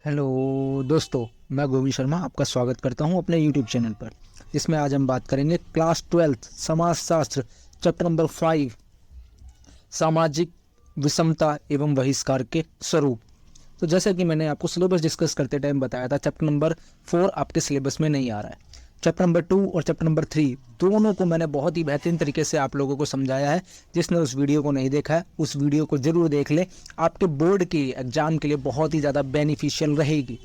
Hello दोस्तों, मैं गोविंद शर्मा आपका स्वागत करता हूं अपने यूट्यूब चैनल पर, जिसमें आज हम बात करेंगे क्लास 12 समाजशास्त्र चैप्टर नंबर 5 सामाजिक विषमता एवं बहिष्कार के स्वरूप। तो जैसा कि मैंने आपको सिलेबस डिस्कस करते टाइम बताया था, चैप्टर नंबर 4 आपके सिलेबस में नहीं आ रहा है। चैप्टर नंबर 2 और चैप्टर नंबर 3 दोनों को मैंने बहुत ही बेहतरीन तरीके से आप लोगों को समझाया है। जिसने उस वीडियो को नहीं देखा है उस वीडियो को ज़रूर देख ले, आपके बोर्ड के एग्जाम के लिए बहुत ही ज़्यादा बेनिफिशियल रहेगी।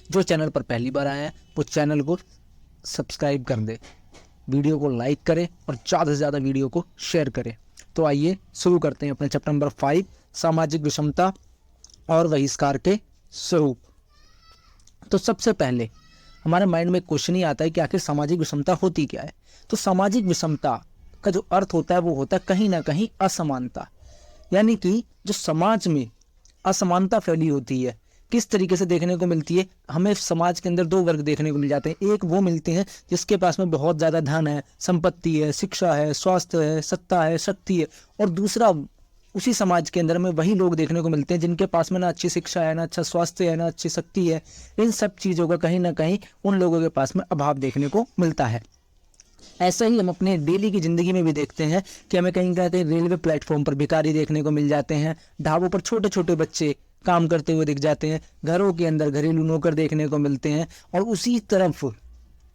जो चैनल पर पहली बार आया है वो चैनल को सब्सक्राइब कर दे, वीडियो को लाइक करें और ज़्यादा से ज़्यादा वीडियो को शेयर करें। तो आइए शुरू करते हैं अपने चैप्टर नंबर 5 सामाजिक विषमता और बहिष्कार के स्वरूप। तो सबसे पहले हमारे माइंड में क्वेश्चन ही आता है कि आखिर सामाजिक विषमता होती क्या है। तो सामाजिक विषमता का जो अर्थ होता है वो होता है कहीं ना कहीं असमानता, यानी कि जो समाज में असमानता फैली होती है। किस तरीके से देखने को मिलती है, हमें समाज के अंदर दो वर्ग देखने को मिल जाते हैं। एक वो मिलते हैं जिसके पास में बहुत ज़्यादा धन है, संपत्ति है, शिक्षा है, स्वास्थ्य है, सत्ता है, शक्ति है। और दूसरा उसी समाज के अंदर में वही लोग देखने को मिलते हैं जिनके पास में ना अच्छी शिक्षा है, ना अच्छा स्वास्थ्य है, ना अच्छी शक्ति है। इन सब चीज़ों का कहीं ना कहीं उन लोगों के पास में अभाव देखने को मिलता है। ऐसा ही हम अपने डेली की ज़िंदगी में भी देखते हैं कि हमें कहीं कहते हैं रेलवे प्लेटफॉर्म पर भिखारी देखने को मिल जाते हैं, ढाबों पर छोटे छोटे बच्चे काम करते हुए दिख जाते हैं, घरों के अंदर घरेलू नौकर देखने को मिलते हैं। और उसी तरफ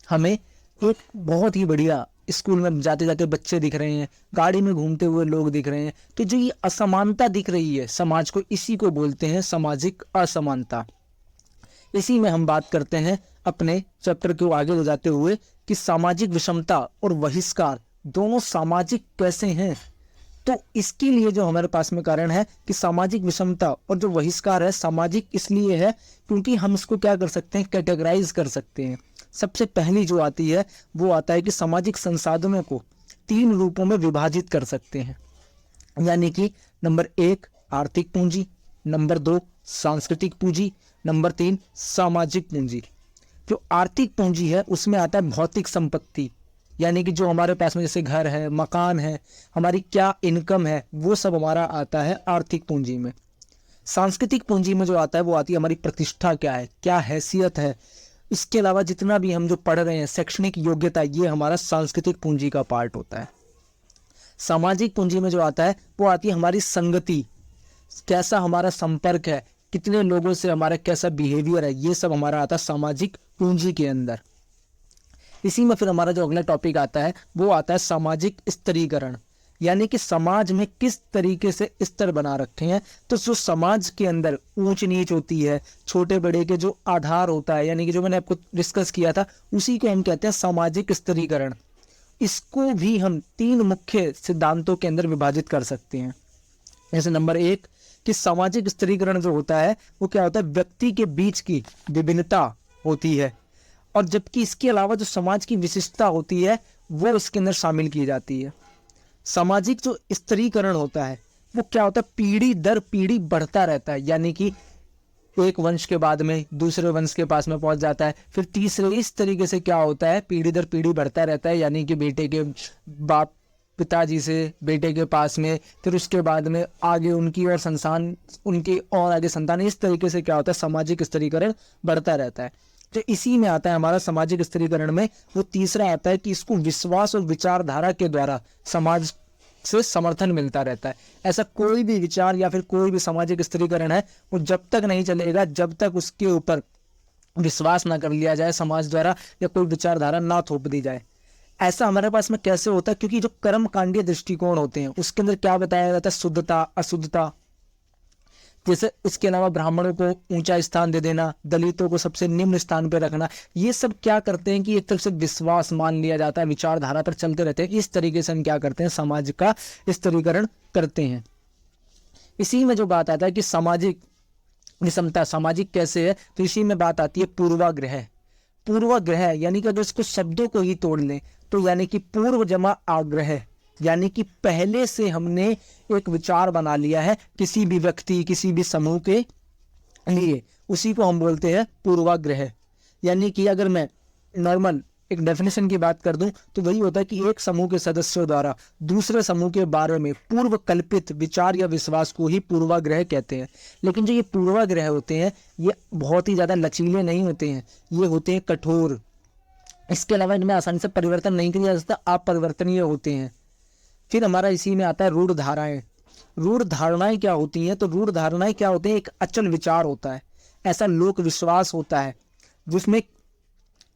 हमें एक बहुत ही बढ़िया स्कूल में जाते जाते बच्चे दिख रहे हैं, गाड़ी में घूमते हुए लोग दिख रहे हैं। तो जो ये असमानता दिख रही है समाज को, इसी को बोलते हैं सामाजिक असमानता। इसी में हम बात करते हैं अपने चैप्टर को आगे ले जाते हुए कि सामाजिक विषमता और बहिष्कार दोनों सामाजिक कैसे हैं। तो इसके लिए जो हमारे पास में कारण है कि सामाजिक विषमता और जो बहिष्कार है सामाजिक इसलिए है क्योंकि हम इसको क्या कर सकते हैं, कैटेगराइज कर सकते हैं। सबसे पहली जो आती है वो आता है कि सामाजिक संसाधनों को 3 रूपों में विभाजित कर सकते हैं, यानी कि नंबर 1 आर्थिक पूंजी, नंबर 2 सांस्कृतिक पूंजी, नंबर 3 सामाजिक पूंजी। जो आर्थिक पूंजी है उसमें आता है भौतिक संपत्ति, यानी कि जो हमारे पास में जैसे घर है, मकान है, हमारी क्या इनकम है, वो सब हमारा आता है आर्थिक पूंजी में। सांस्कृतिक पूंजी में जो आता है वो आती है हमारी प्रतिष्ठा, क्या है, क्या हैसियत है। इसके अलावा जितना भी हम जो पढ़ रहे हैं, शैक्षणिक योग्यता, ये हमारा सांस्कृतिक पूंजी का पार्ट होता है। सामाजिक पूंजी में जो आता है वो आती है हमारी संगति, कैसा हमारा संपर्क है, कितने लोगों से हमारा कैसा बिहेवियर है, ये सब हमारा आता है सामाजिक पूंजी के अंदर। इसी में फिर हमारा जो अगला टॉपिक आता है वो आता है सामाजिक स्तरीकरण, यानी कि समाज में किस तरीके से स्तर बना रखे हैं। तो जो समाज के अंदर ऊंच नीच होती है, छोटे बड़े के जो आधार होता है, यानी कि जो मैंने आपको डिस्कस किया था, उसी को हम कहते हैं सामाजिक स्तरीकरण। इसको भी हम 3 मुख्य सिद्धांतों के अंदर विभाजित कर सकते हैं। जैसे नंबर 1 कि सामाजिक स्तरीकरण जो होता है वो क्या होता है, व्यक्ति के बीच की विभिन्नता होती है, और जबकि इसके अलावा जो समाज की विशिष्टता होती है वो इसके अंदर शामिल की जाती है। सामाजिक जो स्तरीकरण होता है वो क्या होता है, पीढ़ी दर पीढ़ी बढ़ता रहता है, यानी कि एक वंश के बाद में दूसरे वंश के पास में पहुंच जाता है, फिर तीसरे। इस तरीके से क्या होता है, पीढ़ी दर पीढ़ी बढ़ता रहता है, यानी कि बेटे के बाप पिताजी से बेटे के पास में, फिर उसके बाद में आगे उनकी और संतान, उनकी और आगे संतान। इस तरीके से क्या होता है, सामाजिक स्तरीकरण बढ़ता रहता है। तो इसी में आता है हमारा सामाजिक स्तरीकरण में वो तीसरा आता है कि इसको विश्वास और विचारधारा के द्वारा समाज से समर्थन मिलता रहता है। ऐसा कोई भी विचार या फिर कोई भी सामाजिक स्तरीकरण है वो जब तक नहीं चलेगा जब तक उसके ऊपर विश्वास ना कर लिया जाए समाज द्वारा, या कोई विचारधारा ना थोप दी जाए। ऐसा हमारे पास में कैसे होता है, क्योंकि जो कर्मकांडीय दृष्टिकोण होते हैं उसके अंदर क्या बताया जाता है, शुद्धता, अशुद्धता। जैसे इसके अलावा ब्राह्मणों को ऊंचा स्थान दे देना, दलितों को सबसे निम्न स्थान पर रखना, ये सब क्या करते हैं कि एक तरफ से विश्वास मान लिया जाता है, विचारधारा पर चलते रहते हैं। इस तरीके से हम क्या करते हैं, समाज का स्तरीकरण करते हैं। इसी में जो बात आता है कि सामाजिक विषमता सामाजिक कैसे है, तो इसी में बात आती है पूर्वाग्रह। पूर्वाग्रह यानी कि अगर इसको शब्दों को ही तोड़ लें तो यानी कि पूर्व जमा आग्रह, यानी कि पहले से हमने एक विचार बना लिया है किसी भी व्यक्ति, किसी भी समूह के लिए, उसी को हम बोलते हैं पूर्वाग्रह। यानी कि अगर मैं नॉर्मल एक डेफिनेशन की बात कर दूं तो वही होता है कि एक समूह के सदस्यों द्वारा दूसरे समूह के बारे में पूर्व कल्पित विचार या विश्वास को ही पूर्वाग्रह कहते हैं। लेकिन जो ये पूर्वाग्रह होते हैं ये बहुत ही ज़्यादा लचीले नहीं होते हैं, ये होते हैं कठोर। इसके अलावा इनमें आसानी से परिवर्तन नहीं किया जा सकता, अपरिवर्तनीय होते हैं। फिर हमारा इसी में आता है रूढ़ धाराएं। रूढ़ धारणाएं क्या होती हैं? तो रूढ़ धारणाएं क्या होते हैं? एक अचल विचार होता है, ऐसा लोक विश्वास होता है जिसमें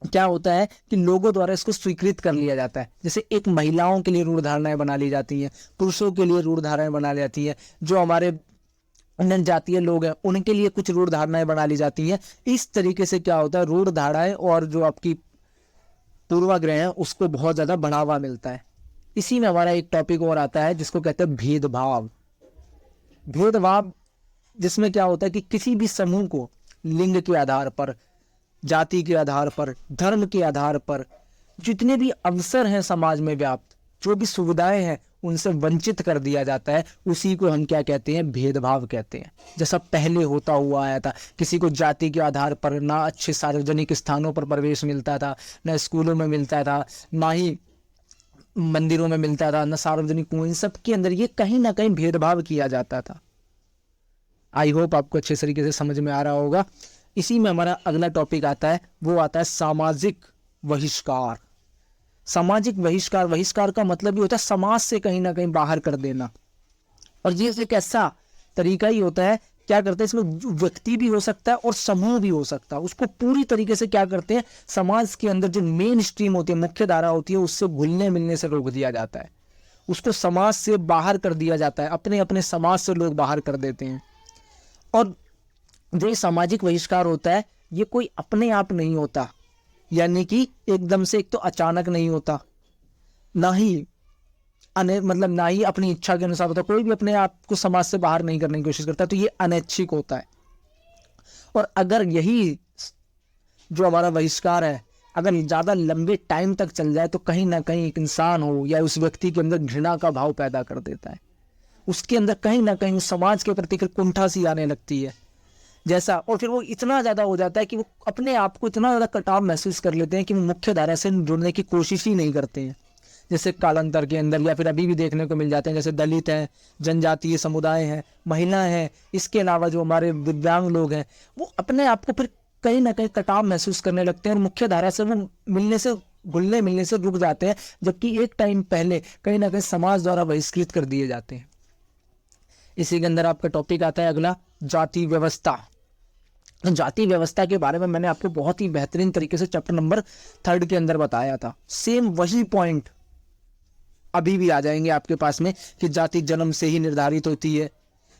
क्या होता है कि लोगों द्वारा इसको स्वीकृत कर लिया जाता है। जैसे एक महिलाओं के लिए रूढ़ धारणाएं बना ली जाती हैं, पुरुषों के लिए रूढ़ धारणाएं बना ली जाती हैं, जो हमारे अन्य जातीय लोग हैं उनके लिए कुछ रूढ़ धारणाएं बना ली जाती हैं। इस तरीके से क्या होता है, रूढ़ धारणाएं और जो आपकी पूर्वाग्रह है उसको बहुत ज़्यादा बढ़ावा मिलता है। इसी में हमारा एक टॉपिक और आता है जिसको कहते हैं भेदभाव। भेदभाव जिसमें क्या होता है कि किसी भी समूह को लिंग के आधार पर, जाति के आधार पर, धर्म के आधार पर जितने भी अवसर हैं समाज में व्याप्त, जो भी सुविधाएं हैं उनसे वंचित कर दिया जाता है। उसी को हम क्या कहते हैं? भेदभाव कहते हैं। जैसा पहले होता हुआ आया था, किसी को जाति के आधार पर ना अच्छे सार्वजनिक स्थानों पर प्रवेश मिलता था, ना स्कूलों में मिलता था, ना ही मंदिरों में मिलता था, ना सार्वजनिक कुएं, इन सब के अंदर ये कहीं ना कहीं भेदभाव किया जाता था। आई होप आपको अच्छे तरीके से समझ में आ रहा होगा। इसी में हमारा अगला टॉपिक आता है, वो आता है सामाजिक बहिष्कार। सामाजिक बहिष्कार, बहिष्कार का मतलब ये होता है समाज से कहीं ना कहीं बाहर कर देना। और ये एक ऐसा तरीका ही होता है, क्या करते हैं इसमें व्यक्ति भी हो सकता है और समूह भी हो सकता है, उसको पूरी तरीके से क्या करते हैं, समाज के अंदर जो मेन स्ट्रीम होती है, मुख्य धारा होती है, उससे घुलने मिलने से रोक दिया जाता है, उसको समाज से बाहर कर दिया जाता है, अपने अपने समाज से लोग बाहर कर देते हैं। और जो ये सामाजिक बहिष्कार होता है ये कोई अपने आप नहीं होता, यानी कि एकदम से एक तो अचानक नहीं होता, ना ही ना ही अपनी इच्छा के अनुसार होता। कोई भी अपने आप को समाज से बाहर नहीं करने की कोशिश करता, तो ये अनैच्छिक होता है। और अगर यही जो हमारा बहिष्कार है अगर ज़्यादा लंबे टाइम तक चल जाए तो कहीं ना कहीं एक इंसान हो या उस व्यक्ति के अंदर घृणा का भाव पैदा कर देता है, उसके अंदर कहीं ना कहीं उस समाज के प्रति कुंठा सी आने लगती है जैसा। और फिर वो इतना ज़्यादा हो जाता है कि वो अपने आप को इतना ज़्यादा कटाव महसूस कर लेते हैं कि वो मुख्य धारा से जुड़ने की कोशिश ही नहीं करते हैं। जैसे कालांतर के अंदर या फिर अभी भी देखने को मिल जाते हैं, जैसे दलित हैं, जनजातीय समुदाय हैं, महिलाएं हैं, इसके अलावा जो हमारे दिव्यांग लोग हैं, वो अपने आप को फिर कहीं ना कहीं कटाव महसूस करने लगते हैं और मुख्य धारा से वो घुलने मिलने से रुक जाते हैं, जबकि एक टाइम पहले कहीं ना कहीं समाज द्वारा बहिष्कृत कर दिए जाते हैं। इसी के अंदर आपका टॉपिक आता है अगला, जाति व्यवस्था। जाति व्यवस्था के बारे में मैंने आपको बहुत ही बेहतरीन तरीके से चैप्टर नंबर 3 के अंदर बताया था। सेम वही पॉइंट अभी भी आ जाएंगे आपके पास में कि जाति जन्म से ही निर्धारित होती है।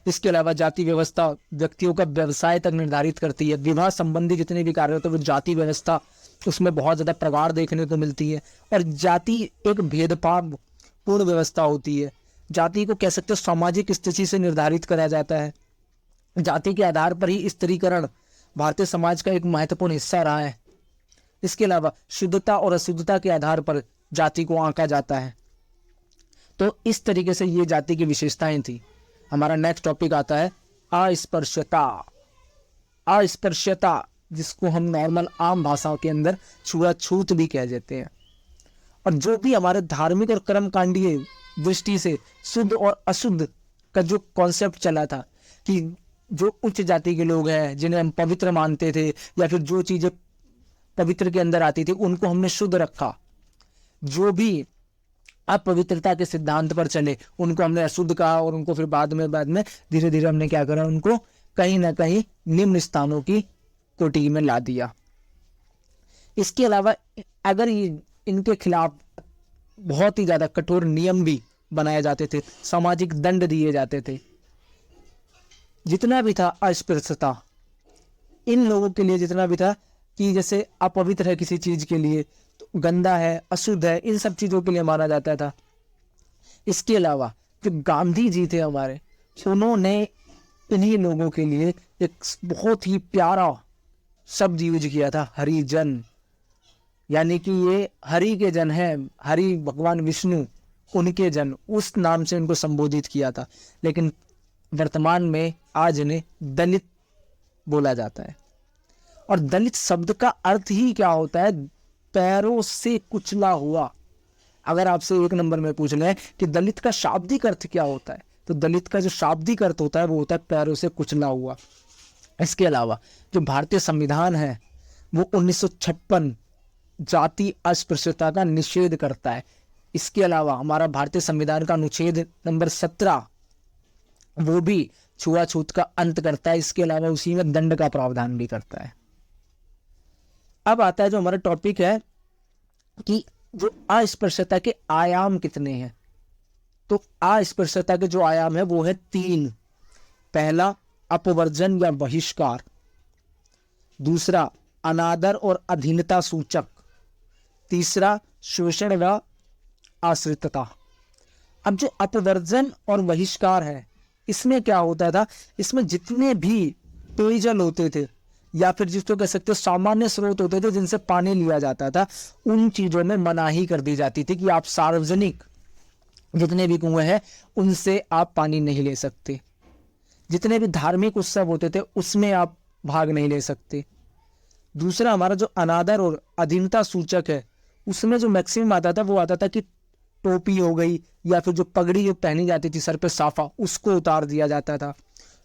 इसके अलावा जाति व्यवस्था व्यक्तियों का व्यवसाय तक निर्धारित करती है। विवाह संबंधी जितने भी कार्य होते हैं वो जाति व्यवस्था, उसमें बहुत ज़्यादा प्रगाढ़ देखने को मिलती है। और जाति एक भेदभाव पूर्ण व्यवस्था होती है। जाति को कह सकते हो सामाजिक स्थिति से निर्धारित करा जाता है। जाति के आधार पर ही स्त्रीकरण भारतीय समाज का एक महत्वपूर्ण हिस्सा रहा है। इसके अलावा शुद्धता और अशुद्धता के आधार पर जाति को आंका जाता है। तो इस तरीके से ये जाति की विशेषताएं थी। हमारा नेक्स्ट टॉपिक आता है अस्पृश्यता। अस्पृश्यता जिसको हम नॉर्मल आम भाषाओं के अंदर छुआछूत भी कह देते हैं। और जो भी हमारे धार्मिक और कर्मकांडीय दृष्टि से शुद्ध और अशुद्ध का जो कॉन्सेप्ट चला था कि जो उच्च जाति के लोग हैं जिन्हें हम पवित्र मानते थे या फिर जो चीज़ें पवित्र के अंदर आती थी उनको हमने शुद्ध रखा, जो भी अपवित्रता के सिद्धांत पर चले उनको हमने अशुद्ध कहा और उनको फिर बाद में धीरे धीरे हमने क्या करा, उनको कहीं ना कहीं निम्न स्थानों की कोटि में ला दिया। इसके अलावा अगर इनके खिलाफ बहुत ही ज़्यादा कठोर नियम भी बनाए जाते थे, सामाजिक दंड दिए जाते थे। जितना भी था अस्पृश्यता इन लोगों के लिए जितना भी था कि जैसे अपवित्र है किसी चीज़ के लिए, तो गंदा है, अशुद्ध है, इन सब चीज़ों के लिए माना जाता था। इसके अलावा जो गांधी जी थे हमारे, उन्होंने इन्हीं लोगों के लिए एक बहुत ही प्यारा शब्द यूज किया था, हरिजन। यानी कि ये हरि के जन है, हरि भगवान विष्णु उनके जन, उस नाम से उनको संबोधित किया था। लेकिन वर्तमान में आज इन्हें दलित बोला जाता है। और दलित शब्द का अर्थ ही क्या होता है? पैरों से कुचला हुआ। अगर आपसे 1 नंबर में पूछ लें कि दलित का शाब्दिक अर्थ क्या होता है, तो दलित का जो शाब्दिक अर्थ होता है वो होता है पैरों से कुचला हुआ। इसके अलावा जो भारतीय संविधान है वो 1956 जाति अस्पृश्यता का निषेध करता है। इसके अलावा हमारा भारतीय संविधान का अनुच्छेद नंबर 17 वो भी छुआछूत का अंत करता है। इसके अलावा उसी में दंड का प्रावधान भी करता है। अब आता है जो हमारा टॉपिक है कि जो अस्पृश्यता के आयाम कितने हैं। तो अस्पृश्यता के जो आयाम है वो है 3। पहला अपवर्जन या बहिष्कार, दूसरा अनादर और अधीनता सूचक, तीसरा शोषण व आश्रितता। अब जो अपवर्जन और बहिष्कार है इसमें क्या होता था, इसमें जितने भी पेयजल होते थे या फिर जिसको कह सकते हो सामान्य स्रोत होते थे जिनसे पानी लिया जाता था, उन चीजों में मनाही कर दी जाती थी कि आप सार्वजनिक जितने भी कुएं हैं उनसे आप पानी नहीं ले सकते। जितने भी धार्मिक उत्सव होते थे उसमें आप भाग नहीं ले सकते। दूसरा हमारा जो अनादर और अधीनता सूचक है उसमें जो मैक्सिमम आता था वो आता था कि टोपी हो गई या फिर जो पगड़ी जो पहनी जाती थी सर पे साफा, उसको उतार दिया जाता था।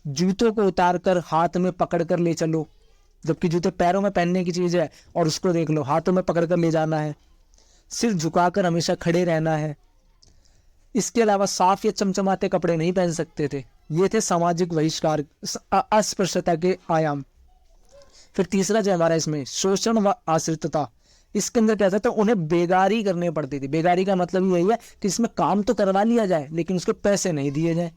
जूतों को उतार कर हाथ में पकड़ कर ले चलो, जबकि जूते पैरों में पहनने की चीज है और उसको देख लो हाथों में पकड़ कर ले जाना है। सिर झुकाकर हमेशा खड़े रहना है। इसके अलावा साफ या चमचमाते कपड़े नहीं पहन सकते थे। ये थे सामाजिक बहिष्कार अस्पृश्यता के आयाम। फिर तीसरा जो हमारा इसमें शोषण व आश्रितता, इसके अंदर क्या था तो उन्हें बेगारी करनी पड़ती थी। बेगारी का मतलब यही है कि इसमें काम तो करवा लिया जाए लेकिन उसके पैसे नहीं दिए जाए,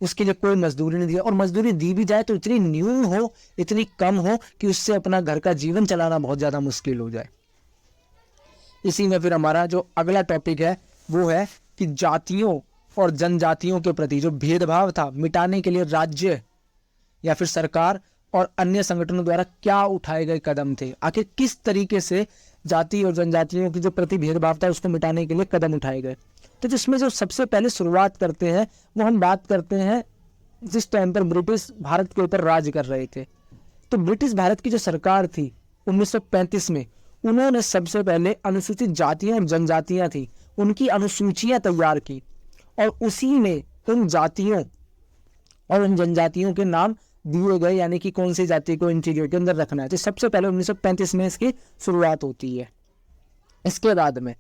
उसके लिए कोई मजदूरी नहीं दिया, और मजदूरी दी भी जाए तो इतनी न्यून हो, इतनी कम हो कि उससे अपना घर का जीवन चलाना बहुत ज्यादा मुश्किल हो जाए। इसी में फिर हमारा जो अगला टॉपिक है वो है कि जातियों और जनजातियों के प्रति जो भेदभाव था मिटाने के लिए राज्य या फिर सरकार और अन्य संगठनों द्वारा क्या उठाए गए कदम थे। आखिर किस तरीके से जाति और जनजातियों की जो प्रति भेदभाव था उसको मिटाने के लिए कदम उठाए गए। तो जिसमें जो सबसे पहले शुरुआत करते हैं वो हम बात करते हैं जिस टाइम पर ब्रिटिश भारत के ऊपर राज कर रहे थे। तो ब्रिटिश भारत की जो सरकार थी 1935 में, उन्होंने सबसे पहले अनुसूचित जातियां और जनजातियां थी उनकी अनुसूचियां तैयार की और उसी में उन जातियों और उन जनजातियों के नाम दिए गए, यानी कि कौन सी जाति को इन चीजों के अंदर रखना है। तो सबसे पहले 1935 में इसकी शुरुआत होती है। इसके बाद में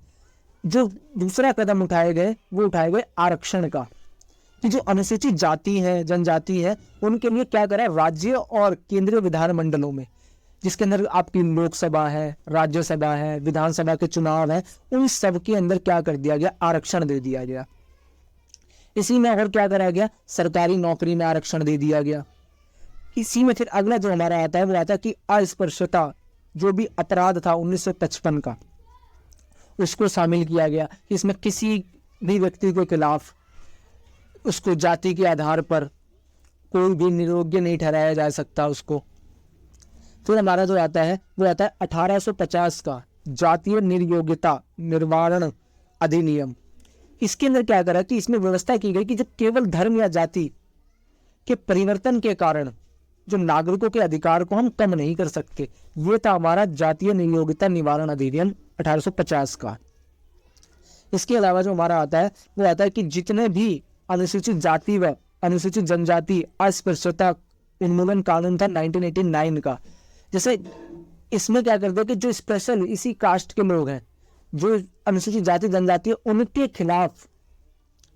जो दूसरा कदम उठाए गए वो उठाए गए आरक्षण का, कि जो अनुसूचित जाति है जनजाति है उनके लिए क्या करें, राज्य और केंद्रीय विधानमंडलों में जिसके अंदर आपकी लोकसभा है, राज्यसभा है, विधानसभा के चुनाव है, उन सब के अंदर क्या कर दिया गया, आरक्षण दे दिया गया। इसी में और क्या करा गया, सरकारी नौकरी में आरक्षण दे दिया गया। इसी में फिर अगला जो हमारा आता है वो आता है कि अस्पृश्यता जो भी अपराध था 1955 का उसको शामिल किया गया। इसमें किसी भी व्यक्ति के खिलाफ उसको जाति के आधार पर कोई भी नियोग्य नहीं ठहराया जा सकता उसको। फिर हमारा जो आता है वो आता है 1850 का जातीय निर्योग्यता निवारण अधिनियम। इसके अंदर क्या करा कि इसमें व्यवस्था की गई कि जब केवल धर्म या जाति के परिवर्तन के कारण जो नागरिकों के अधिकार को हम कम नहीं कर सकते। ये था हमारा जातीय निर्योग्यता निवारण अधिनियम 1850 का। इसके अलावा जो हमारा आता है वो आता है कि जितने भी अनुसूचित जाति व अनुसूचित जनजाति अस्पृश्यता उन्मूलन कानून था 1989 का। जैसे इसमें क्या करते हैं कि जो स्पेशल इसी कास्ट के लोग हैं, जो अनुसूचित जाति जनजाति, उनके खिलाफ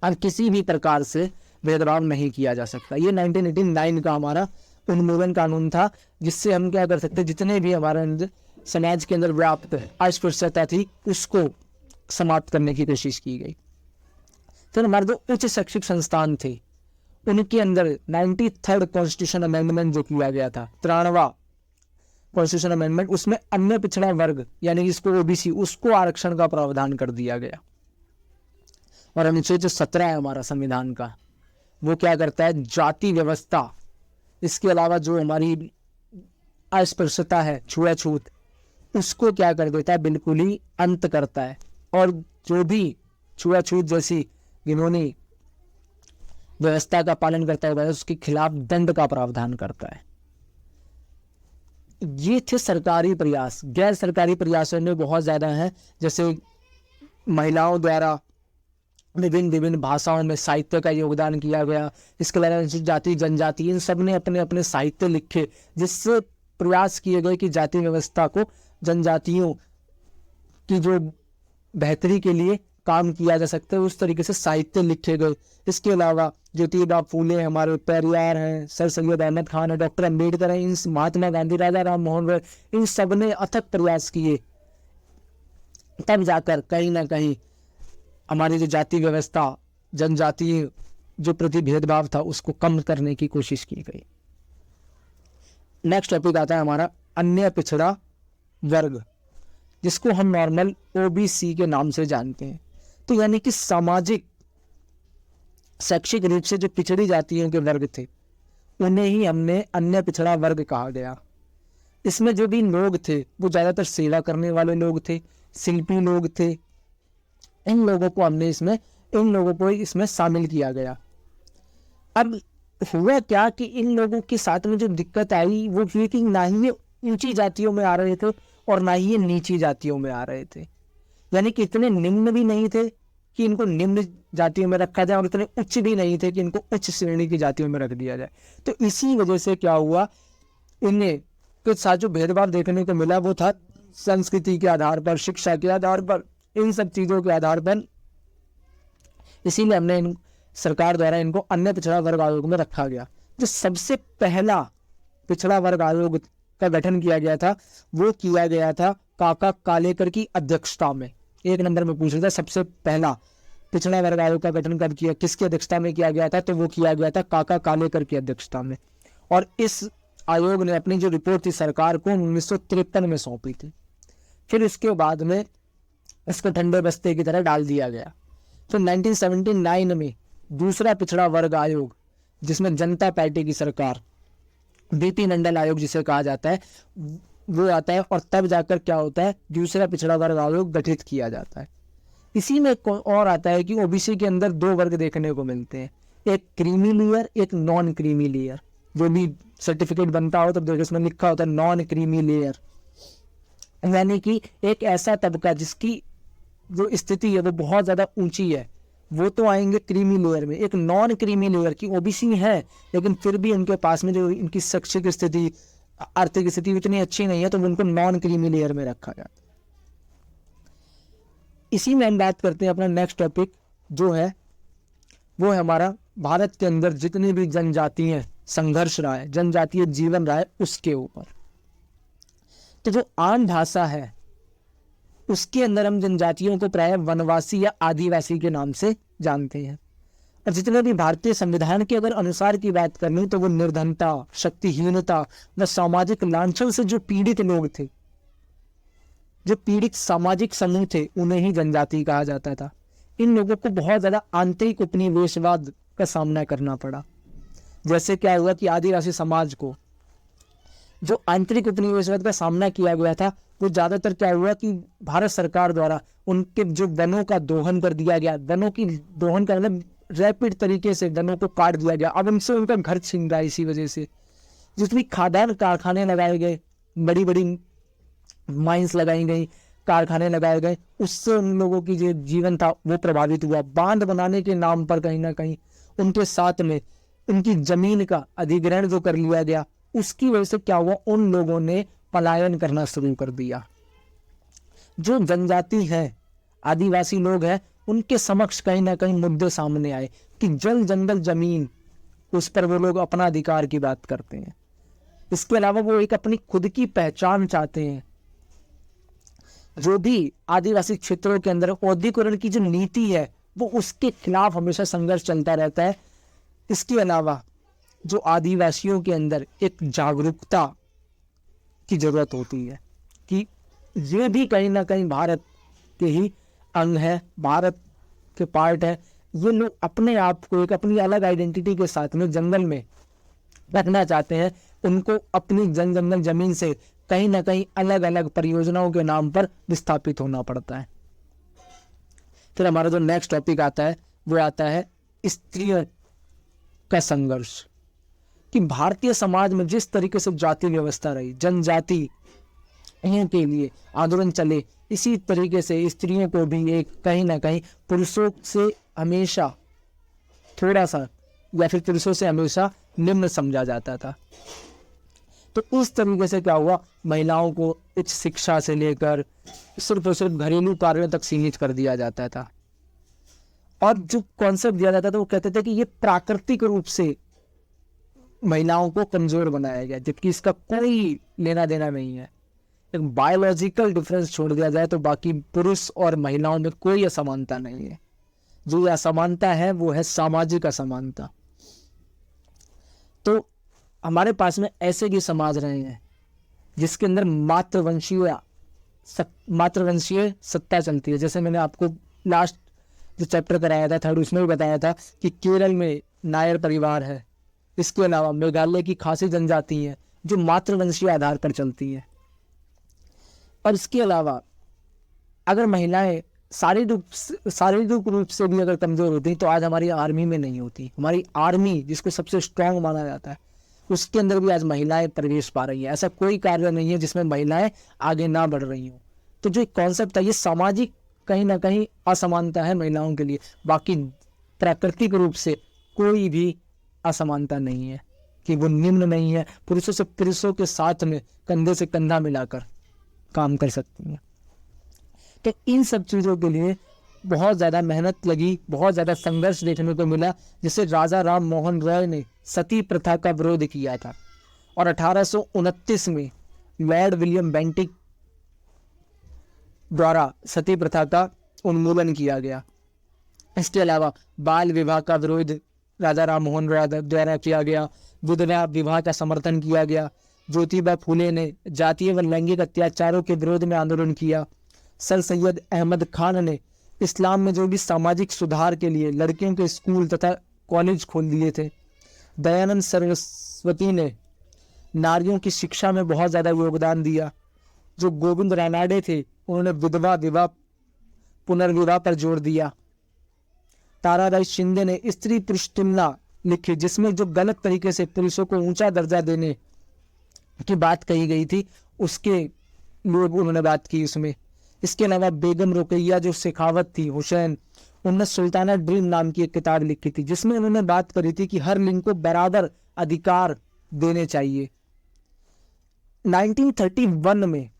अब किसी भी प्रकार से भेदभाव नहीं किया जा सकता। ये 1989 का हमारा उन्मूलन कानून था, जिससे हम क्या कर सकते, जितने भी हमारे समाज के अंदर व्याप्त अस्पृश्यता थी उसको समाप्त करने की कोशिश की गई। फिर हमारे जो उच्च शैक्षिक संस्थान थे उनके अंदर 93rd कॉन्स्टिट्यूशन अमेंडमेंट जो किया गया था, 93वां कॉन्स्टिट्यूशन अमेंडमेंट, उसमें अन्य पिछड़ा वर्ग यानी इसको ओबीसी उसको आरक्षण का प्रावधान कर दिया गया। और अनुच्छेद जो 17 है हमारा संविधान का वो क्या करता है, जाति व्यवस्था, इसके अलावा जो हमारी अस्पृश्यता है, छुआछूत, उसको क्या कर देता है, बिल्कुल ही अंत करता है। और जो भी छुआछूत जैसी घिनौनी व्यवस्था का पालन करता है उसके खिलाफ दंड का प्रावधान करता है। ये थे सरकारी प्रयास। गैर सरकारी प्रयासों में बहुत ज़्यादा हैं, जैसे महिलाओं द्वारा विभिन्न विभिन्न भाषाओं में साहित्य का योगदान किया गया। इसके अलावा अनुसूचित जाति जनजाति इन सब ने अपने अपने साहित्य लिखे, जिससे प्रयास किए गए कि जाति व्यवस्था को, जनजातियों की जो बेहतरी के लिए काम किया जा सकता है, उस तरीके से साहित्य लिखे गए। इसके अलावा ज्योतिबा फूले, हमारे पेरियार हैं, सर सैयद अहमद खान है, डॉक्टर अम्बेडकर हैं, इन महात्मा गांधी, राजा राम मोहन राय, इन सब ने अथक प्रयास किए, तब जाकर कहीं ना कहीं हमारी जो जाति व्यवस्था, जनजातीय जो प्रति भेदभाव था, उसको कम करने की कोशिश की गई। नेक्स्ट टॉपिक आता है हमारा अन्य पिछड़ा वर्ग, जिसको हम नॉर्मल ओबीसी के नाम से जानते हैं। तो यानी कि सामाजिक शैक्षिक रूप से जो पिछड़ी जातियों के वर्ग थे, उन्हें ही हमने अन्य पिछड़ा वर्ग कहा गया। इसमें जो भी लोग थे वो ज़्यादातर सेवा करने वाले लोग थे, शिल्पी लोग थे। इन लोगों को इसमें शामिल किया गया। अब हुआ क्या कि इन लोगों के साथ में जो दिक्कत आई वो ये कि ना ही ये ऊंची जातियों में आ रहे थे और ना ही ये नीची जातियों में आ रहे थे। यानी कि इतने निम्न भी नहीं थे कि इनको निम्न जातियों में रखा जाए और इतने उच्च भी नहीं थे कि इनको उच्च श्रेणी की जातियों में रख दिया जाए। तो इसी वजह से क्या हुआ, इन्हें के साथ जो भेदभाव देखने को मिला वो था संस्कृति के आधार पर, शिक्षा के आधार पर, इन सब चीज़ों के आधार पर। इसीलिए हमने सरकार द्वारा इनको अन्य पिछड़ा वर्ग आयोग में रखा गया। जो सबसे पहला पिछड़ा वर्ग आयोग का गठन किया गया था वो किया गया था काका कालेकर की अध्यक्षता में। एक नंबर में पूछ रहा था सबसे पहला पिछड़ा वर्ग आयोग का गठन कब किया, किसकी अध्यक्षता में किया गया था, तो वो किया गया था काका कालेकर की अध्यक्षता में। और इस आयोग ने अपनी जो रिपोर्ट थी सरकार को 1953 में सौंपी थी। फिर इसके बाद में इसको ठंडे बस्ते की तरह डाल दिया गया। तो 1979 में दूसरा पिछड़ा वर्ग आयोग, जिसमें जनता पार्टी की सरकार, बीपी नंडल आयोग जिसे कहा जाता है, वो आता है। और तब जाकर क्या होता है, दूसरा पिछड़ा वर्ग आयोग गठित किया जाता है। इसी में और आता है कि ओबीसी के अंदर दो वर्ग देखने को मिलते हैं, एक क्रीमी लेयर, एक नॉन क्रीमी लेयर। जो भी सर्टिफिकेट बनता हो तो देखो इसमें लिखा होता है नॉन क्रीमी लेयर, यानी कि एक ऐसा तबका जिसकी जो स्थिति है वो बहुत ज़्यादा ऊंची है, वो तो आएंगे क्रीमी लेयर में। एक नॉन क्रीमी लेयर की ओबीसी है लेकिन फिर भी उनके पास में जो इनकी शैक्षिक स्थिति, आर्थिक स्थिति इतनी अच्छी नहीं है, तो उनको नॉन क्रीमी लेयर में रखा जाता है। इसी में हम बात करते हैं अपना नेक्स्ट टॉपिक जो है वो है हमारा भारत के अंदर जितनी भी जनजातीय संघर्ष रहा है, जनजातीय जीवन रहा है, उसके ऊपर। तो जो आम भाषा है उसके अंदर हम जनजातियों को प्रायः वनवासी या आदिवासी के नाम से जानते हैं। और जितने भी भारतीय संविधान के अगर अनुसार की बात करनी तो वो निर्धनता, शक्तिहीनता व सामाजिक लांछन से जो पीड़ित लोग थे, जो पीड़ित सामाजिक समूह थे, उन्हें ही जनजाति कहा जाता था। इन लोगों को बहुत ज्यादा आंतरिक उपनिवेशवाद का सामना करना पड़ा। जैसे क्या हुआ कि आदिवासी समाज को जो आंतरिक उपनिवेशवाद का सामना किया गया था, वो ज्यादातर क्या हुआ कि भारत सरकार द्वारा उनके जो वनों का दोहन कर दिया गया। वनों की दोहन का मतलब रैपिड तरीके से वनों को काट दिया गया। अब उनसे उनका घर छीन रहा है। इसी वजह से जितनी खादान कारखाने लगाए गए, बड़ी बड़ी माइंस लगाई गई, कारखाने लगाए गए, उससे उन लोगों की जो जीवन था वो प्रभावित हुआ। बांध बनाने के नाम पर कहीं ना कहीं उनके साथ में उनकी जमीन का अधिग्रहण जो कर लिया गया, उसकी वजह से क्या हुआ, उन लोगों ने पलायन करना शुरू कर दिया। जो जनजाति है, आदिवासी लोग हैं, उनके समक्ष कहीं ना कहीं मुद्दे सामने आए कि जल जंगल जमीन, उस पर वो लोग अपना अधिकार की बात करते हैं। इसके अलावा वो एक अपनी खुद की पहचान चाहते हैं। जो भी आदिवासी क्षेत्रों के अंदर औद्योगिकरण की जो नीति है वो उसके खिलाफ हमेशा संघर्ष चलता रहता है। इसके अलावा जो आदिवासियों के अंदर एक जागरूकता की जरूरत होती है कि ये भी कहीं ना कहीं भारत के ही अंग है, भारत के पार्ट है। ये लोग अपने आप को एक अपनी अलग आइडेंटिटी के साथ में जंगल में रखना चाहते हैं। उनको अपनी जंगल जमीन से कहीं ना कहीं अलग अलग परियोजनाओं के नाम पर विस्थापित होना पड़ता है। फिर हमारा जो नेक्स्ट टॉपिक आता है वो आता है स्त्रियों का संघर्ष। कि भारतीय समाज में जिस तरीके से जाति व्यवस्था रही, जनजाति के लिए आंदोलन चले, इसी तरीके से स्त्रियों को भी एक कहीं ना कहीं पुरुषों से हमेशा थोड़ा सा या फिर पुरुषों से हमेशा निम्न समझा जाता था। तो इस तरीके से क्या हुआ, महिलाओं को उच्च शिक्षा से लेकर सिर्फ और सिर्फ घरेलू कार्यों तक सीमित कर दिया जाता था। और जो कॉन्सेप्ट दिया जाता था वो कहते थे कि ये प्राकृतिक रूप से महिलाओं को कमजोर बनाया गया, जबकि इसका कोई लेना देना नहीं है। एक बायोलॉजिकल डिफरेंस छोड़ दिया जाए तो बाकी पुरुष और महिलाओं में कोई असमानता नहीं है। जो असमानता है वो है सामाजिक असमानता। तो हमारे पास में ऐसे भी समाज रहे हैं जिसके अंदर मातृवंशीय सत्ता चलती है। जैसे मैंने आपको लास्ट जो चैप्टर कराया था थर्ड, उसमें भी बताया था कि केरल में नायर परिवार है। इसके अलावा मेघालय की खासी जनजाति है जो मातृवंशीय आधार पर चलती है। और इसके अलावा अगर महिलाएं शारीरिक रूप से भी अगर कमजोर होती तो आज हमारी आर्मी में नहीं होती। हमारी आर्मी जिसको सबसे स्ट्रांग माना जाता है उसके अंदर भी आज महिलाएं प्रवेश पा रही हैं। ऐसा कोई कार्य नहीं है जिसमें महिलाएं आगे ना बढ़ रही हों। तो जो कॉन्सेप्ट है ये सामाजिक कहीं ना कहीं असमानता है महिलाओं के लिए, बाकी प्राकृतिक रूप से कोई भी असमानता नहीं है कि वो निम्न नहीं है। पुरुषों के साथ में कंधे से कंधा मिलाकर काम कर सकती हैं। तो इन सब चीज़ों के लिए बहुत ज़्यादा मेहनत लगी, बहुत ज़्यादा संघर्ष देखने को मिला, जिससे राजा राम मोहन रॉय ने सती प्रथा का विरोध किया था। और 1829 में लॉर्ड विलियम बेंटिक द्वारा सती प्रथा का उन्मूलन किया गया। इसके अलावा बाल विवाह का विरोध राजा राम मोहन रॉय द्वारा किया गया। विधवा विवाह का समर्थन किया गया। ज्योतिबा फूले ने जातीय व लैंगिक अत्याचारों के विरोध में आंदोलन किया। सर सैयद अहमद खान ने इस्लाम में जो भी सामाजिक सुधार के लिए लड़कियों के स्कूल तथा कॉलेज खोल दिए थे। दयानंद सरस्वती ने नारियों की शिक्षा में बहुत ज़्यादा योगदान दिया। जो गोविंद रानाडे थे उन्होंने विधवा विवाह पुनर्विवाह पर जोर दिया। ताराबाई शिंदे ने स्त्री पुरुष तुलना लिखी, जिसमें जो गलत तरीके से पुरुषों को ऊंचा दर्जा देने की बात कही गई थी उसके लोग उन्होंने बात की उसमें। इसके अलावा बेगम रुकैया जो शेखावत थी हुसैन, उन्होंने सुल्ताना ड्रीम नाम की एक किताब लिखी थी जिसमें उन्होंने बात करी थी कि हर लिंग को बराबर अधिकार देने चाहिए। 1931 में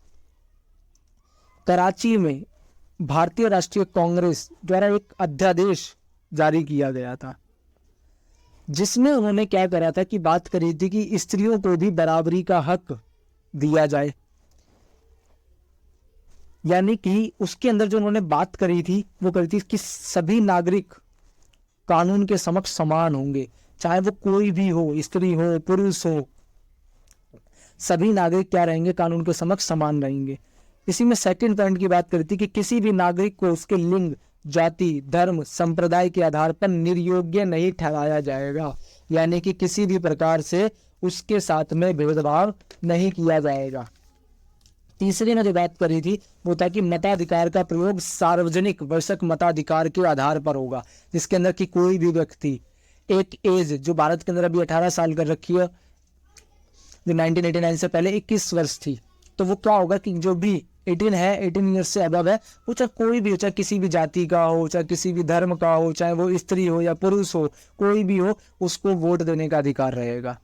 कराची में भारतीय राष्ट्रीय कांग्रेस द्वारा एक अध्यादेश जारी किया गया था जिसमें उन्होंने क्या करा था कि बात करी थी कि स्त्रियों को भी बराबरी का हक दिया जाए। यानी कि उसके अंदर जो उन्होंने बात करी थी वो करी थी कि सभी नागरिक कानून के समक्ष समान होंगे, चाहे वो कोई भी हो, स्त्री हो पुरुष हो, सभी नागरिक क्या रहेंगे, कानून के समक्ष समान रहेंगे। इसी में सेकंड पॉइंट की बात करी थी कि किसी भी नागरिक को उसके लिंग, जाति, धर्म, संप्रदाय के आधार पर निर्योग्य नहीं ठहराया जाएगा। यानी कि किसी भी प्रकार से उसके साथ में भेदभाव नहीं किया जाएगा। तीसरी ने जो बात करी थी वो था कि मताधिकार का प्रयोग सार्वजनिक वयस्क मताधिकार के आधार पर होगा, जिसके अंदर कि कोई भी व्यक्ति एक एज जो भारत के अंदर अभी 18 साल कर रखी है, जो 1989 से पहले 21 वर्ष थी, तो वो क्या होगा कि जो भी 18 ईयर्स से अबव है, वो चाहे कोई भी हो, चाहे किसी भी जाति का हो, चाहे किसी भी धर्म का हो, चाहे वो स्त्री हो या पुरुष हो, कोई भी हो, उसको वोट देने का अधिकार रहेगा।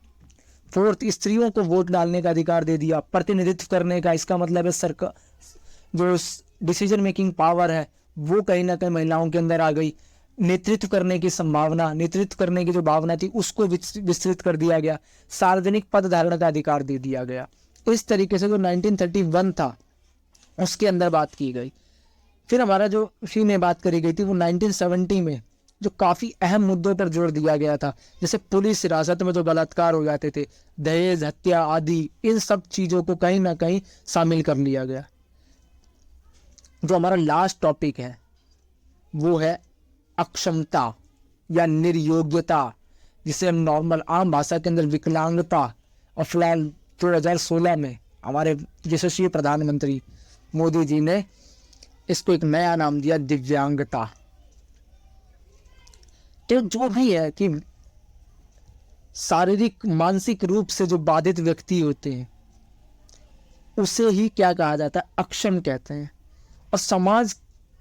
फोर्थ, स्त्रियों को वोट डालने का अधिकार दे दिया, प्रतिनिधित्व करने का। इसका मतलब है सरकार जो डिसीजन मेकिंग पावर है वो कहीं ना कहीं महिलाओं के अंदर आ गई। नेतृत्व करने की संभावना, नेतृत्व करने की जो भावना थी उसको विस्तृत कर दिया गया। सार्वजनिक पद धारण का अधिकार दे दिया गया। इस तरीके से जो 1931 था उसके अंदर बात की गई। फिर हमारा जो उसी में बात करी गई थी वो 1970 में जो काफ़ी अहम मुद्दों पर जोर दिया गया था, जैसे पुलिस हिरासत में जो बलात्कार हो जाते थे, दहेज, हत्या आदि, इन सब चीज़ों को कहीं ना कहीं शामिल कर लिया गया। जो हमारा लास्ट टॉपिक है वो है अक्षमता या निर्योग्यता, जिसे हम नॉर्मल आम भाषा के अंदर विकलांगता, और फिलहाल 2016 में हमारे यशस्वी प्रधानमंत्री मोदी जी ने इसको एक नया नाम दिया, दिव्यांगता। तो जो भी है कि शारीरिक मानसिक रूप से जो बाधित व्यक्ति होते हैं उसे ही क्या कहा जाता है, अक्षम कहते हैं। और समाज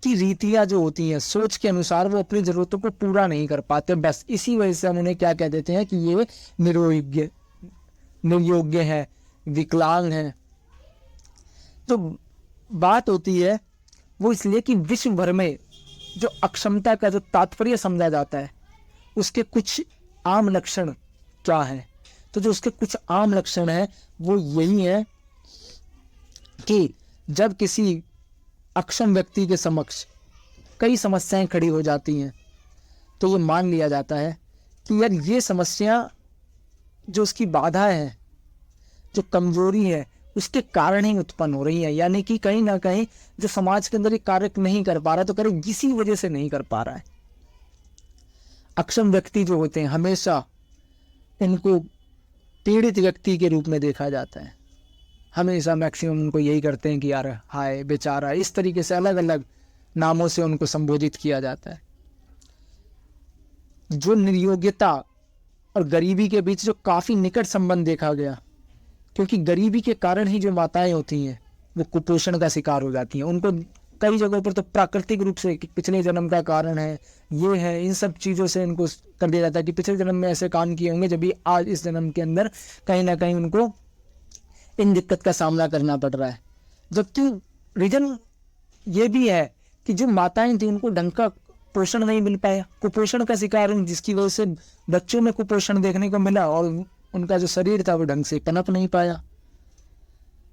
की रीतियां जो होती हैं सोच के अनुसार वो अपनी जरूरतों को पूरा नहीं कर पाते, बस इसी वजह से हम उन्हें क्या कह देते हैं कि ये निर्योग्य है, विकलांग है। तो बात होती है वो इसलिए कि विश्व भर में जो अक्षमता का जो तात्पर्य समझा जाता है उसके कुछ आम लक्षण क्या है। तो जो उसके कुछ आम लक्षण है वो यही है कि जब किसी अक्षम व्यक्ति के समक्ष कई समस्याएं खड़ी हो जाती हैं तो ये मान लिया जाता है कि यार ये समस्या जो उसकी बाधा है, जो कमजोरी है, उसके कारण ही उत्पन्न हो रही है। यानी कि कहीं ना कहीं जो समाज के अंदर ये कार्य नहीं कर पा रहा तो करे इसी वजह से नहीं कर पा रहा है। अक्षम व्यक्ति जो होते हैं हमेशा इनको पीड़ित व्यक्ति के रूप में देखा जाता है। हमेशा मैक्सिमम उनको यही करते हैं कि यार हाय बेचारा, इस तरीके से अलग अलग नामों से उनको संबोधित किया जाता है। जो निर्योग्यता और गरीबी के बीच जो काफी निकट संबंध देखा गया, क्योंकि गरीबी के कारण ही जो माताएं होती हैं वो कुपोषण का शिकार हो जाती हैं। उनको कई जगहों पर तो प्राकृतिक रूप से कि पिछले जन्म का कारण है, ये है, इन सब चीज़ों से इनको कर दिया जाता है कि पिछले जन्म में ऐसे काम किए होंगे, जब भी आज इस जन्म के अंदर कहीं ना कहीं उनको इन दिक्कत का सामना करना पड़ रहा है। जबकि रीजन ये भी है कि जो माताएं थी उनको ढंग का पोषण नहीं मिल पाया, कुपोषण का शिकार, जिसकी वजह से बच्चों में कुपोषण देखने को मिला और उनका जो शरीर था वो ढंग से पनप नहीं पाया।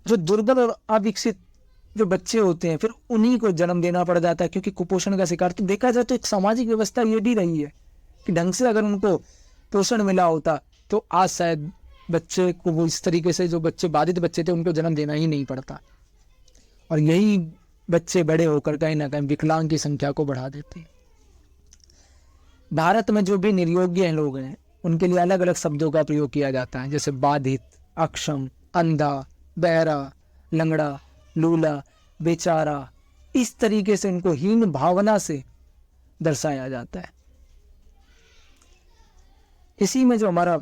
जो दुर्बल और अविकसित जो बच्चे होते हैं फिर उन्हीं को जन्म देना पड़ जाता है, क्योंकि कुपोषण का शिकार। तो देखा जाए तो एक सामाजिक व्यवस्था ये भी रही है कि ढंग से अगर उनको पोषण मिला होता तो आज शायद बच्चे को वो इस तरीके से, जो बच्चे बाधित बच्चे थे उनको जन्म देना ही नहीं पड़ता। और यही बच्चे बड़े होकर कहीं ना कहीं विकलांग की संख्या को बढ़ा देते हैं। भारत में जो भी निर्योग्य लोग हैं उनके लिए अलग अलग शब्दों का प्रयोग किया जाता है, जैसे बाधित, अक्षम, अंधा, बहरा, लंगड़ा, लूला, बेचारा। इस तरीके से इनको हीन भावना से दर्शाया जाता है। इसी में जो हमारा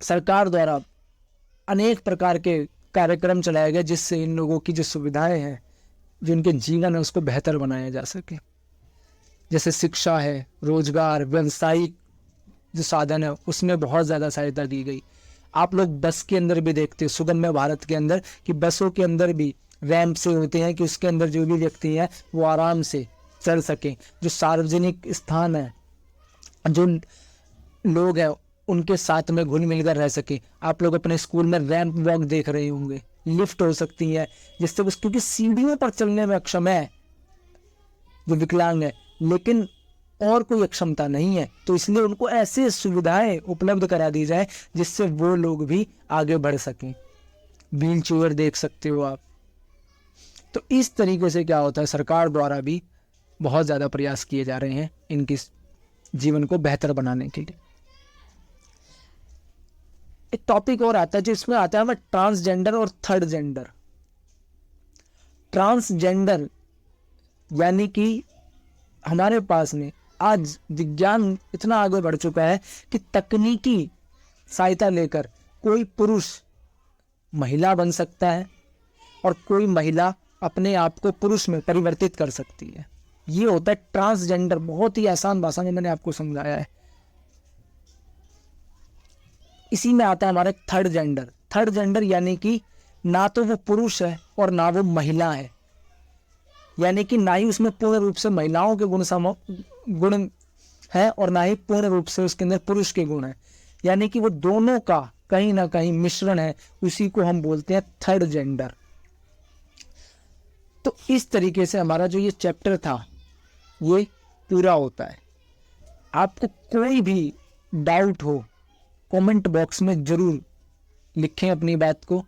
सरकार द्वारा अनेक प्रकार के कार्यक्रम चलाए गए जिससे इन लोगों की जो सुविधाएं हैं, जो इनके जीवन है, उसको बेहतर बनाया जा सके। जैसे शिक्षा है, रोजगार, व्यवसायिक जो साधन है उसमें बहुत ज़्यादा सहायता दी गई। आप लोग बस के अंदर भी देखते हो, सुगम्य भारत के अंदर, कि बसों के अंदर भी रैंप से होते हैं कि उसके अंदर जो भी व्यक्ति है वो आराम से चल सके। जो सार्वजनिक स्थान है, जो लोग हैं उनके साथ में घुल मिलकर रह सके। आप लोग अपने स्कूल में रैंप वॉक देख रहे होंगे, लिफ्ट हो सकती है जिससे बस, क्योंकि सीढ़ियों पर चलने में अक्षम है जो विकलांग है, लेकिन और कोई अक्षमता नहीं है, तो इसलिए उनको ऐसे सुविधाएं उपलब्ध करा दी जाए जिससे वो लोग भी आगे बढ़ सकें। व्हील चेयर देख सकते हो आप। तो इस तरीके से क्या होता है, सरकार द्वारा भी बहुत ज़्यादा प्रयास किए जा रहे हैं इनके जीवन को बेहतर बनाने के लिए। एक टॉपिक और आता है जिसमें आता है हमें ट्रांसजेंडर और थर्ड जेंडर। ट्रांसजेंडर यानी कि हमारे पास में आज विज्ञान इतना आगे बढ़ चुका है कि तकनीकी सहायता लेकर कोई पुरुष महिला बन सकता है और कोई महिला अपने आप को पुरुष में परिवर्तित कर सकती है। ये होता है ट्रांसजेंडर। बहुत ही आसान भाषा में मैंने आपको समझाया है। इसी में आता है हमारा थर्ड जेंडर। थर्ड जेंडर यानी कि ना तो वो पुरुष है और ना वो महिला है, यानी कि ना ही उसमें पूर्ण रूप से महिलाओं के गुण है और ना ही पूर्ण रूप से उसके अंदर पुरुष के गुण है, यानी कि वो दोनों का कहीं ना कहीं मिश्रण है। उसी को हम बोलते हैं थर्ड जेंडर। तो इस तरीके से हमारा जो ये चैप्टर था ये पूरा होता है। आपको कोई भी डाउट हो कमेंट बॉक्स में जरूर लिखें अपनी बात को,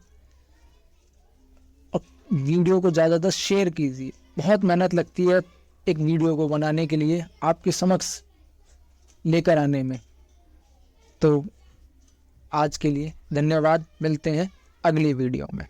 और वीडियो को ज़्यादातर शेयर कीजिए। बहुत मेहनत लगती है एक वीडियो को बनाने के लिए, आपके समक्ष लेकर आने में। तो आज के लिए धन्यवाद, मिलते हैं अगली वीडियो में।